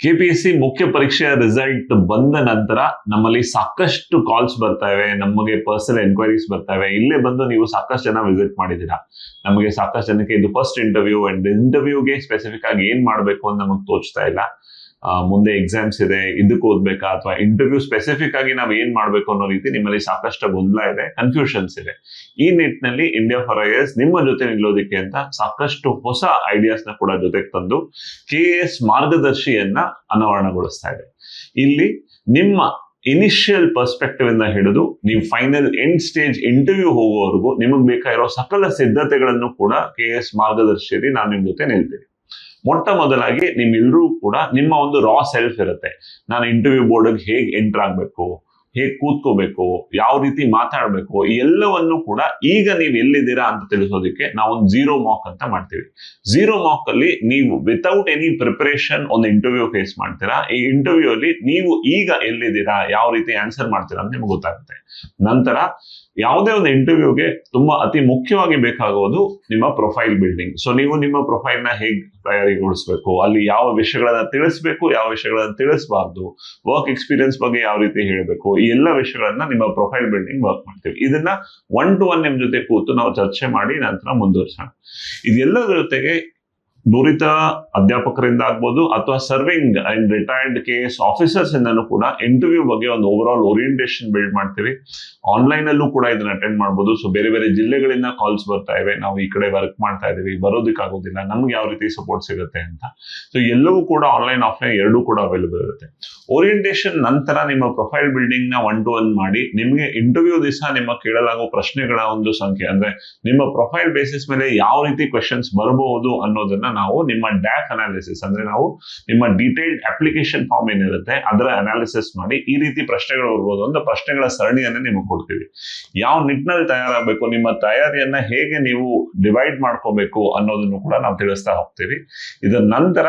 KPSC ಮುಖ್ಯ ಪರೀಕ್ಷೆಯ result ಬಂದ ನಂತರ ನಮ್ಮಲ್ಲಿ ಸಾಕಷ್ಟು ಕಾಲ್ಸ್ ಬರ್ತಾ ಇವೆ, ನಮಗೆ ಪರ್ಸನಲ್ ಎನ್ಕ್ವೈರೀಸ್ ಬರ್ತಾ ಇವೆ. ಇಲ್ಲೇ ಬಂದು ನೀವು ಸಾಕಷ್ಟು ಜನ ವಿಸಿಟ್ ಮಾಡಿದ್ದೀರಾ. ನಮಗೆ ಸಾಕಷ್ಟು ಜನಕ್ಕೆ ಇದು ಫಸ್ಟ್ ಇಂಟರ್ವ್ಯೂ ಅಂಡ್ ಇಂಟರ್ವ್ಯೂಗೆ ಸ್ಪೆಸಿಫಿಕ್ ಆಗಿ ಏನ್ ಮಾಡ್ಬೇಕು ಅಂತ ನಮಗೆ ತೋಚ್ತಾ ಇಲ್ಲ. ಮುಂದೆ ಎಕ್ಸಾಮ್ಸ್ ಇದೆ, ಇದಕ್ಕೆ ಓದ್ಬೇಕಾ ಅಥವಾ ಇಂಟರ್ವ್ಯೂ ಸ್ಪೆಸಿಫಿಕ್ ಆಗಿ ನಾವು ಏನ್ ಮಾಡ್ಬೇಕು ಅನ್ನೋ ರೀತಿ ನಿಮ್ಮಲ್ಲಿ ಸಾಕಷ್ಟು ಗೊಂದಲ ಇದೆ, ಕನ್ಫ್ಯೂಷನ್ಸ್ ಇದೆ. ಈ ನಿಟ್ಟಿನಲ್ಲಿ ಇಂಡಿಯಾ ಫಾರ್ ಐಎಎಸ್ ನಿಮ್ಮ ಜೊತೆ ನಿಲ್ಲೋದಕ್ಕೆ ಅಂತ ಸಾಕಷ್ಟು ಹೊಸ ಐಡಿಯಾಸ್ ನ ಕೂಡ ಜೊತೆಗೆ ತಂದು ಕೆಎಎಸ್ ಮಾರ್ಗದರ್ಶಿಯನ್ನ ಅನಾವರಣಗೊಳಿಸ್ತಾ ಇದೆ. ಇಲ್ಲಿ ನಿಮ್ಮ ಇನಿಷಿಯಲ್ ಪರ್ಸ್ಪೆಕ್ಟಿವ್ ಇಂದ ಹಿಡಿದು ನೀವು ಫೈನಲ್ ಎಂಡ್ ಸ್ಟೇಜ್ ಇಂಟರ್ವ್ಯೂ ಹೋಗುವವರೆಗೂ ನಿಮಗೆ ಬೇಕಾಗಿರೋ ಸಕಲ ಸಿದ್ಧತೆಗಳನ್ನು ಕೂಡ ಕೆಎಎಸ್ ಮಾರ್ಗದರ್ಶಿಯಲ್ಲಿ ನಾನು ನಿಮ್ ಜೊತೆ ನಿಲ್ತೀನಿ. ಮೊಟ್ಟ ಮೊದಲಾಗಿ ನಿಮ್ಮೆಲ್ಲರೂ ಕೂಡ ನಿಮ್ಮ ಒಂದು ರಾ ಸೆಲ್ಫ್ ಇರುತ್ತೆ. ನಾನು ಇಂಟರ್ವ್ಯೂ ಬೋರ್ಡ್ಗೆ ಹೇಗೆ ಎಂಟರ್ ಆಗ್ಬೇಕು, ಹೇಗೆ ಕೂತ್ಕೋಬೇಕು, ಯಾವ ರೀತಿ ಮಾತಾಡ್ಬೇಕು, ಎಲ್ಲವನ್ನು ಕೂಡ ಈಗ ನೀವು ಎಲ್ಲಿದ್ದೀರಾ ಅಂತ ತಿಳಿಸೋದಕ್ಕೆ ನಾವೊಂದು ಝೀರೋ ಮಾಕ್ ಅಂತ ಮಾಡ್ತೀವಿ. ಝೀರೋ ಮಾಕ್ ಅಲ್ಲಿ ನೀವು ವಿತೌಟ್ ಎನಿ ಪ್ರಿಪರೇಷನ್ ಒಂದು ಇಂಟರ್ವ್ಯೂ ಫೇಸ್ ಮಾಡ್ತೀರಾ. ಈ ಇಂಟರ್ವ್ಯೂ ಅಲ್ಲಿ ನೀವು ಈಗ ಎಲ್ಲಿದ್ದೀರಾ, ಯಾವ ರೀತಿ ಆನ್ಸರ್ ಮಾಡ್ತೀರಾ ಅಂತ ನಿಮ್ಗೆ ಗೊತ್ತಾಗುತ್ತೆ. ನಂತರ ಯಾವುದೇ ಒಂದು ಇಂಟರ್ವ್ಯೂಗೆ ತುಂಬಾ ಅತಿ ಮುಖ್ಯವಾಗಿ ಬೇಕಾಗೋದು ನಿಮ್ಮ ಪ್ರೊಫೈಲ್ ಬಿಲ್ಡಿಂಗ್. ಸೊ ನೀವು ನಿಮ್ಮ ಪ್ರೊಫೈಲ್ ನ ಹೇಗೆ ತಯಾರಿಗೊಳಿಸಬೇಕು, ಅಲ್ಲಿ ಯಾವ ವಿಷಯಗಳನ್ನ ತಿಳಿಸ್ಬೇಕು, ಯಾವ ವಿಷಯಗಳನ್ನ ತಿಳಿಸಬಾರ್ದು, ವರ್ಕ್ ಎಕ್ಸ್ಪೀರಿಯನ್ಸ್ ಬಗ್ಗೆ ಯಾವ ರೀತಿ ಹೇಳಬೇಕು, ಈ ಎಲ್ಲ ವಿಷಯಗಳನ್ನ ನಿಮ್ಮ ಪ್ರೊಫೈಲ್ ಬಿಲ್ಡಿಂಗ್ ವರ್ಕ್ ಮಾಡ್ತೀವಿ. ಇದನ್ನ 1 to 1 ನಿಮ್ ಜೊತೆ ಕೂತು ನಾವು ಚರ್ಚೆ ಮಾಡಿ ನಂತರ ಮುಂದುವರಿಸೋಣ. ಇದೆಲ್ಲದರ ಜೊತೆಗೆ ನುರಿತ ಅಧ್ಯಾಪಕರಿಂದ ಆಗ್ಬೋದು ಅಥವಾ serving and retired KAS officers ಇಂದನೂ ಕೂಡ ಇಂಟರ್ವ್ಯೂ ಬಗ್ಗೆ ಒಂದು ಓವರ್ ಆಲ್ ಓರಿಯೆಂಟೇಷನ್ ಬಿಲ್ಡ್ ಮಾಡ್ತೀವಿ. ಆನ್ಲೈನ್ ಅಲ್ಲೂ ಕೂಡ ಇದನ್ನ ಅಟೆಂಡ್ ಮಾಡ್ಬೋದು. ಸೊ ಬೇರೆ ಬೇರೆ ಜಿಲ್ಲೆಗಳಿಂದ ಕಾಲ್ಸ್ ಬರ್ತಾ ಇವೆ, ನಾವು ಈ ಕಡೆ ವರ್ಕ್ ಮಾಡ್ತಾ ಇದೀವಿ, ಬರೋದಕ್ಕಾಗೋದಿಲ್ಲ, ನಮ್ಗೆ ಯಾವ ರೀತಿ ಸಪೋರ್ಟ್ ಸಿಗುತ್ತೆ ಅಂತ. ಸೊ ಎಲ್ಲವೂ ಕೂಡ ಆನ್ಲೈನ್ ಆಫ್ಲೈನ್ ಎರಡೂ ಕೂಡ ಅವೈಲೇಬಲ್ ಇರುತ್ತೆ. ಓರಿಯೆಂಟೇಷನ್ ನಂತರ ನಿಮ್ಮ ಪ್ರೊಫೈಲ್ ಬಿಲ್ಡಿಂಗ್ ನ 1 to 1 ಮಾಡಿ ನಿಮಗೆ ಇಂಟರ್ವ್ಯೂ ದಿವಸ ನಿಮ್ಮ ಕೇಳಲಾಗುವ ಪ್ರಶ್ನೆಗಳ ಒಂದು ಸಂಖ್ಯೆ, ಅಂದ್ರೆ ನಿಮ್ಮ ಪ್ರೊಫೈಲ್ ಬೇಸಿಸ್ ಮೇಲೆ ಯಾವ ರೀತಿ ಕ್ವೆಶನ್ಸ್ ಬರಬಹುದು ಅನ್ನೋದನ್ನ ನಾವು ನಿಮ್ಮ ಡ್ಯಾಕ್ ಅನಾಲಿಸಿಸ್, ಅಂದ್ರೆ ನಾವು ನಿಮ್ಮ ಡೀಟೇಲ್ಡ್ ಅಪ್ಲಿಕೇಶನ್ ಫಾರ್ಮ್ ಏನಿರುತ್ತೆ ಅದರ ಅನಾಲಿಸಿಸ್ ಮಾಡಿ ಈ ರೀತಿ ಪ್ರಶ್ನೆಗಳು ಬರ್ಬೋದು ಅಂತ ಪ್ರಶ್ನೆಗಳ ಸರಣಿಯನ್ನ ನಿಮಗೆ ಕೊಡ್ತೀವಿ. ಯಾವ ನಿಟ್ಟಿನಲ್ಲಿ ತಯಾರಾಗಬೇಕು, ನಿಮ್ಮ ತಯಾರಿಯನ್ನ ಹೇಗೆ ನೀವು ಡಿವೈಡ್ ಮಾಡ್ಕೋಬೇಕು ಅನ್ನೋದನ್ನು ಕೂಡ ನಾವು ತಿಳಿಸ್ತಾ ಹೋಗ್ತೀವಿ. ಇದರ ನಂತರ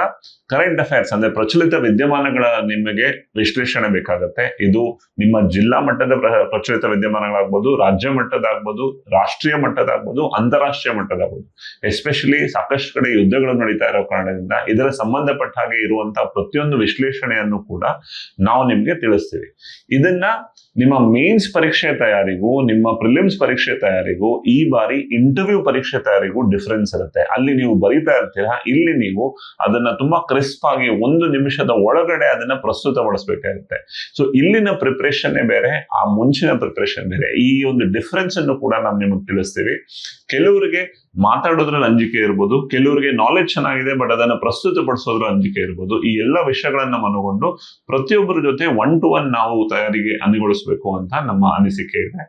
ಕರೆಂಟ್ ಅಫೇರ್ಸ್ ಅಂದ್ರೆ ಪ್ರಚಲಿತ ವಿದ್ಯಮಾನಗಳ ನಿಮಗೆ ವಿಶ್ಲೇಷಣೆ ಬೇಕಾಗುತ್ತೆ. ಇದು ನಿಮ್ಮ ಜಿಲ್ಲಾ ಮಟ್ಟದ ಪ್ರಚಲಿತ ವಿದ್ಯಮಾನಗಳಾಗ್ಬೋದು, ರಾಜ್ಯ ಮಟ್ಟದಾಗ್ಬೋದು, ರಾಷ್ಟ್ರೀಯ ಮಟ್ಟದಾಗ್ಬೋದು, ಅಂತಾರಾಷ್ಟ್ರೀಯ ಮಟ್ಟದಾಗ್ಬೋದು. ಎಸ್ಪೆಷಲಿ ಸಾಕಷ್ಟು ಕಡೆ ಯುದ್ಧಗಳು ನಡೀತಾ ಇರೋ ಕಾರಣದಿಂದ ಇದರ ಸಂಬಂಧಪಟ್ಟ ಹಾಗೆ ಇರುವಂತಹ ಪ್ರತಿಯೊಂದು ವಿಶ್ಲೇಷಣೆಯನ್ನು ಕೂಡ ನಾವು ನಿಮ್ಗೆ ತಿಳಿಸ್ತೀವಿ. ಇದನ್ನ ನಿಮ್ಮ ಮೇನ್ಸ್ ಪರೀಕ್ಷೆ ತಯಾರಿಗೂ ನಿಮ್ಮ ಪ್ರಿಲಿಮ್ಸ್ ಪರೀಕ್ಷೆ ತಯಾರಿಗೂ ಈ ಬಾರಿ ಇಂಟರ್ವ್ಯೂ ಪರೀಕ್ಷೆ ತಯಾರಿಗೂ ಡಿಫರೆನ್ಸ್ ಇರುತ್ತೆ. ಅಲ್ಲಿ ನೀವು ಬರೀತಾ ಇರ್ತೀರಾ, ಇಲ್ಲಿ ನೀವು ಅದನ್ನ ತುಂಬಾ ಕ್ರಿಸ್ಪ್ ಆಗಿ 1 ನಿಮಿಷದ ಒಳಗಡೆ ಅದನ್ನ ಪ್ರಸ್ತುತಪಡಿಸಬೇಕಾಗುತ್ತೆ. ಸೊ ಇಲ್ಲಿನ ಪ್ರಿಪರೇಷನ್ ಬೇರೆ, ಆ ಮುಂಚಿನ ಪ್ರಿಪರೇಷನ್ ಬೇರೆ. ಈ ಒಂದು ಡಿಫರೆನ್ಸ್ ಅನ್ನು ಕೂಡ ನಾವು ನಿಮಗೆ ತಿಳಿಸ್ತೀವಿ. ಕೆಲವರಿಗೆ ಮಾತಾಡೋದ್ರಲ್ಲಿ ಅಂಜಿಕೆ ಇರ್ಬೋದು, ಕೆಲವರಿಗೆ ನಾಲೆಡ್ಜ್ ಚೆನ್ನಾಗಿದೆ ಬಟ್ ಅದನ್ನ ಪ್ರಸ್ತುತಪಡಿಸೋದ್ರ ಅಂಜಿಕೆ ಇರ್ಬೋದು. ಈ ಎಲ್ಲ ವಿಷಯಗಳನ್ನ ಮನಗೊಂಡು ಪ್ರತಿಯೊಬ್ಬರ ಜೊತೆ 1 to 1 ನಾವು ತಯಾರಿಗೆ ಅನುಗೊಳಿಸಬೇಕು ಅಂತ ನಮ್ಮ ಅನಿಸಿಕೆ ಇದೆ.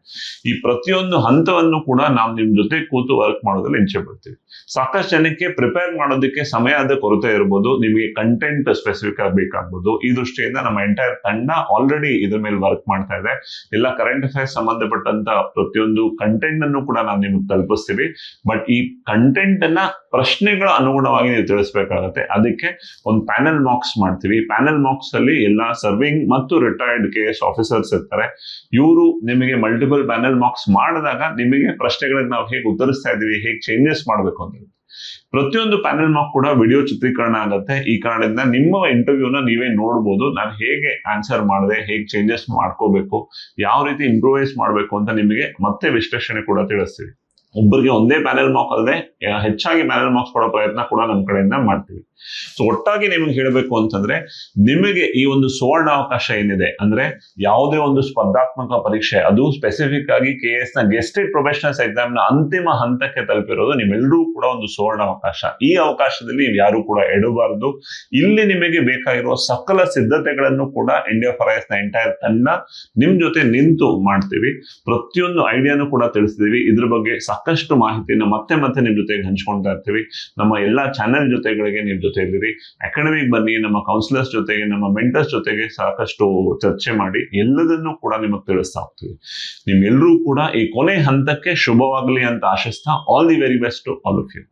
ಈ ಪ್ರತಿಯೊಂದು ಹಂತವನ್ನು ಕೂಡ ನಾವು ನಿಮ್ ಜೊತೆ ಕೂತು ವರ್ಕ್ ಮಾಡೋದ್ರಲ್ಲಿ ಇಚ್ಛೆ ಪಡ್ತೀವಿ. ಸಾಕಷ್ಟು ಜನಕ್ಕೆ ಪ್ರಿಪೇರ್ ಮಾಡೋದಕ್ಕೆ ಸಮಯದ ಕೊರತೆ ಇರ್ಬೋದು, ನಿಮಗೆ ಕಂಟೆಂಟ್ ಸ್ಪೆಸಿಫಿಕ್ ಆಗಿ ಬೇಕಾಗ್ಬೋದು. ಈ ದೃಷ್ಟಿಯಿಂದ ನಮ್ಮ ಎಂಟೈರ್ ತಂಡ ಆಲ್ರೆಡಿ ಇದ್ರ ಮೇಲೆ ವರ್ಕ್ ಮಾಡ್ತಾ ಇದೆ. ಎಲ್ಲ ಕರೆಂಟ್ ಅಫೇರ್ಸ್ ಸಂಬಂಧಪಟ್ಟಂತ ಪ್ರತಿಯೊಂದು ಕಂಟೆಂಟ್ ಅನ್ನು ಕೂಡ ನಾವು ನಿಮಗೆ ತಲುಪಿಸ್ತೀವಿ. ಬಟ್ ಈ ಕಂಟೆಂಟ್ ಅನ್ನ ಪ್ರಶ್ನೆಗಳ ಅನುಗುಣವಾಗಿ ನೀವು ತಿಳಿಸಬೇಕಾಗತ್ತೆ. ಅದಕ್ಕೆ ಒಂದು ಪ್ಯಾನೆಲ್ ಮಾರ್ಕ್ಸ್ ಮಾಡ್ತೀವಿ. ಪ್ಯಾನೆಲ್ ಮಾರ್ಕ್ಸ್ ಅಲ್ಲಿ ಎಲ್ಲಾ ಸರ್ವಿಂಗ್ ಮತ್ತು ರಿಟೈರ್ಡ್ ಕೆಎಎಸ್ ಆಫೀಸರ್ಸ್ ಇರ್ತಾರೆ. ಇವರು ನಿಮಗೆ ಮಲ್ಟಿಪಲ್ ಪ್ಯಾನೆಲ್ ಮಾರ್ಕ್ಸ್ ಮಾಡಿದಾಗ ನಿಮಗೆ ಪ್ರಶ್ನೆಗಳಿಗೆ ನಾವು ಹೇಗೆ ಉತ್ತರಿಸ್ತಾ ಇದೀವಿ, ಹೇಗೆ ಚೇಂಜಸ್ ಮಾಡಬೇಕು ಅಂತ. ಪ್ರತಿಯೊಂದು ಪ್ಯಾನೆಲ್ ಮಾರ್ಕ್ ಕೂಡ ವಿಡಿಯೋ ಚಿತ್ರೀಕರಣ ಆಗುತ್ತೆ. ಈ ಕಾರಣದಿಂದ ನಿಮ್ಮ ಇಂಟರ್ವ್ಯೂನ ನೀವೇ ನೋಡ್ಬೋದು. ನಾನು ಹೇಗೆ ಆನ್ಸರ್ ಮಾಡಿದೆ, ಹೇಗೆ ಚೇಂಜಸ್ ಮಾಡ್ಕೋಬೇಕು, ಯಾವ ರೀತಿ ಇಂಪ್ರೂವೈಸ್ ಮಾಡಬೇಕು ಅಂತ ನಿಮಗೆ ಮತ್ತೆ ವಿಶ್ಲೇಷಣೆ ಕೂಡ ತಿಳಿಸ್ತೀವಿ. ಒಬ್ಬರಿಗೆ ಒಂದೇ ಪ್ಯಾನೆಲ್ ಮಾರ್ಕ್ ಅಲ್ಲದೆ ಹೆಚ್ಚಾಗಿ ಪ್ಯಾನೆಲ್ ಮಾರ್ಕ್ಸ್ ಕೊಡೋ ಪ್ರಯತ್ನ ಕೂಡ ನಮ್ಮ ಕಡೆಯಿಂದ ಮಾಡ್ತೀವಿ. ಸೊ ಒಟ್ಟಾಗಿ ನಿಮಗೆ ಹೇಳಬೇಕು ಅಂತಂದ್ರೆ, ನಿಮಗೆ ಈ ಒಂದು ಸುವರ್ಣ ಅವಕಾಶ ಏನಿದೆ ಅಂದ್ರೆ ಯಾವುದೇ ಒಂದು ಸ್ಪರ್ಧಾತ್ಮಕ ಪರೀಕ್ಷೆ, ಅದು ಸ್ಪೆಸಿಫಿಕ್ ಆಗಿ ಕೆಎಎಸ್ ನ ಗೆಸ್ಟೆಡ್ ಪ್ರೊಫೆಷನಲ್ಸ್ ಎಕ್ಸಾಮ್ ನ ಅಂತಿಮ ಹಂತಕ್ಕೆ ತಲುಪಿರೋದು ನಿಮ್ಮೆಲ್ಲರೂ ಕೂಡ ಒಂದು ಸುವರ್ಣ ಅವಕಾಶ. ಈ ಅವಕಾಶದಲ್ಲಿ ನೀವು ಯಾರು ಕೂಡ ಎಡಬಾರದು. ಇಲ್ಲಿ ನಿಮಗೆ ಬೇಕಾಗಿರುವ ಸಕಲ ಸಿದ್ಧತೆಗಳನ್ನು ಕೂಡ ಇಂಡಿಯಾ ಫಾರ್ ಐಎಎಸ್ ನ ಎಂಟೈರ್ ತಂಡ ನಿಮ್ ಜೊತೆ ನಿಂತು ಮಾಡ್ತೀವಿ. ಪ್ರತಿಯೊಂದು ಐಡಿಯಾನು ಕೂಡ ತಿಳಿಸ್ತೀವಿ. ಇದ್ರ ಬಗ್ಗೆ ಸಾಕಷ್ಟು ಮಾಹಿತಿನ ಮತ್ತೆ ನಿಮ್ ಜೊತೆಗೆ ಹಂಚ್ಕೊಳ್ತಾ ಇರ್ತೀವಿ. ನಮ್ಮ ಎಲ್ಲಾ ಚಾನೆಲ್ ಜೊತೆಗಳಿಗೆ ನಿಮ್ ಜೊತೆ ಇದ್ದೀರಿ. ಅಕಾಡೆಮಿಕ್ ಬನ್ನಿ, ನಮ್ಮ ಕೌನ್ಸಿಲರ್ಸ್ ಜೊತೆಗೆ, ನಮ್ಮ ಮೆಂಟರ್ಸ್ ಜೊತೆಗೆ ಸಾಕಷ್ಟು ಚರ್ಚೆ ಮಾಡಿ ಎಲ್ಲದನ್ನು ಕೂಡ ನಿಮಗೆ ತಿಳಿಸ್ತಾ ಹೋಗ್ತೀವಿ. ನಿಮ್ಗೆಲ್ಲರೂ ಕೂಡ ಈ ಕೊನೆ ಹಂತಕ್ಕೆ ಶುಭವಾಗಲಿ ಅಂತ ಆಶಿಸ್ತಾ, all the very best to all of you.